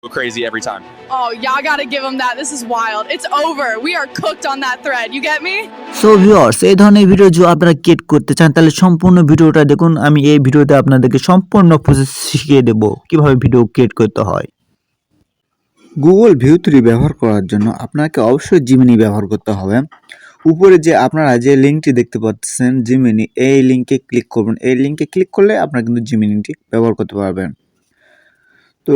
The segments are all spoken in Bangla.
crazy every time. Oh, y'all gotta give them that. This is wild. It's over. We are cooked on that thread. You get me? So viewers, এই ধরনের ভিডিও যদি আপনারা ক্রিয়েট করতে চান তাহলে সম্পূর্ণ ভিডিওটা দেখুন। আমি এই ভিডিওতে আপনাদেরকে সম্পূর্ণ প্রসেস শিখিয়ে দেব কিভাবে ভিডিও ক্রিয়েট করতে হয়। গুগল ভিউ 3 ব্যবহার করার জন্য আপনাকে অবশ্যই জিমিনি ব্যবহার করতে হবে। উপরে যে আপনারা যে লিঙ্কটি দেখতে পাচ্ছেন জিমিনি, এই লিঙ্কে ক্লিক করবেন। এই লিঙ্কে ক্লিক করলে আপনারা কিন্তু জিমিনিটি ব্যবহার করতে পারবেন। তো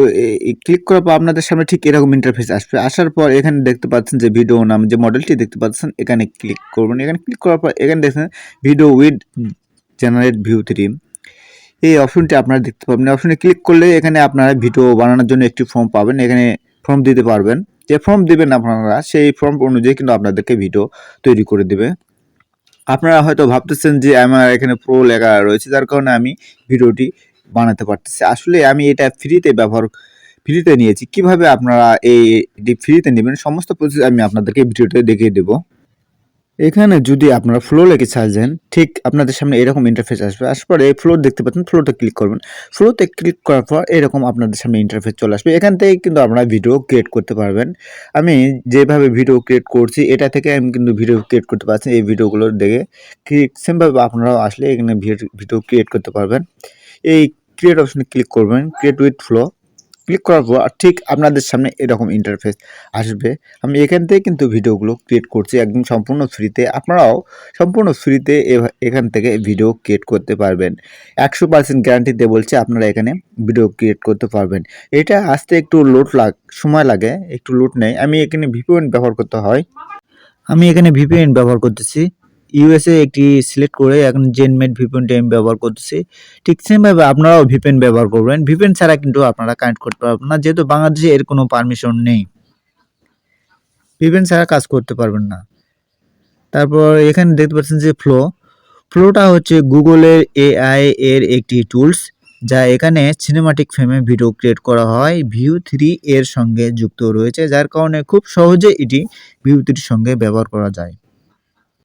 এই ক্লিক করার পর আপনাদের সামনে ঠিক এরকম ইন্টারফেস আসবে। আসার পর এখানে দেখতে পাচ্ছেন যে ভিডিও নাম যে মডেলটি দেখতে পাচ্ছেন, এখানে ক্লিক করবেন। এখানে ক্লিক করার পর এখানে দেখছেন ভিডিও উইথ জেনারেট ভিউ 3, এই অপশনটি আপনারা দেখতে পাবেন। অপশনে ক্লিক করলে এখানে আপনারা ভিডিও বানানোর জন্য একটি ফর্ম পাবেন। এখানে ফর্ম দিতে পারবেন। যে ফর্ম দিবেন আপনারা সেই ফর্ম অনুযায়ী কিন্তু আপনাদেরকে ভিডিও তৈরি করে দেবে। আপনারা হয়তো ভাবতেছেন যে আমার এখানে প্রো লেখা রয়েছে, যার কারণে আমি ভিডিওটি বানাতে পারতেছি। আসলে আমি এটা ফ্রিতে নিয়েছি। কিভাবে আপনারা এটি ফ্রিতে নেবেন সমস্ত প্রসেস আমি আপনাদেরকে ভিডিওতে দেখিয়ে দেব। এখানে যদি আপনারা ফ্লো লিখে সার্চ দেন, ঠিক আপনাদের সামনে এরকম ইন্টারফেস আসবে। আসার পরে ফ্লো দেখতে পাচ্ছেন, ফ্লোতে ক্লিক করবেন। ফ্লোতে ক্লিক করার পর এরকম আপনাদের সামনে ইন্টারফেস চলে আসবে। এখান থেকে কিন্তু আপনারা ভিডিও ক্রিয়েট করতে পারবেন। আমি যেভাবে ভিডিও ক্রিয়েট করছি এটা থেকে আমি কিন্তু ভিডিও ক্রিয়েট করতে পারছি। এই ভিডিওগুলো দেখে সেমভাবে আপনারাও আসলে এখানে ভিডিও ক্রিয়েট করতে পারবেন। এই ক্রিয়েট অপশনে ক্লিক করবেন, ক্রিয়েট উইথ ফ্লো ক্লিক করার পর ঠিক আপনাদের সামনে এরকম ইন্টারফেস আসবে। আমি এখান থেকে কিন্তু ভিডিওগুলো ক্রিয়েট করছি একদম সম্পূর্ণ ফ্রিতে। আপনারাও সম্পূর্ণ ফ্রিতে এখান থেকে ভিডিও ক্রিয়েট করতে পারবেন। 100% গ্যারান্টিতে বলছি আপনারা এখানে ভিডিও ক্রিয়েট করতে পারবেন। এটা আসতে একটু সময় লাগে, একটু লোড নেয়। আমি এখানে ভিপিএন ব্যবহার করতে হয়। আমি এখানে ভিপিএন ব্যবহার করতেছি। ইউএসএ একটি সিলেক্ট করে এখন জেনমেড ভিপিএনটি আমি ব্যবহার করতেছি। ঠিক সেমভাবে আপনারাও ভিপিএন ব্যবহার করবেন। ভিপিএন ছাড়া কিন্তু আপনারা কানেক্ট করতে পারবেন না, যেহেতু বাংলাদেশে এর কোনো পারমিশন নেই। ভিপিএন ছাড়া কাজ করতে পারবেন না। তারপর এখানে দেখতে পাচ্ছেন যে ফ্লোটা হচ্ছে গুগলের এআই এর একটি টুলস, যা এখানে সিনেমাটিক ফ্রেমে ভিডিও ক্রিয়েট করা হয়। ভিউ 3 এর সঙ্গে যুক্ত রয়েছে, যার কারণে খুব সহজে এটি ভিউ 3 সঙ্গে ব্যবহার করা যায়।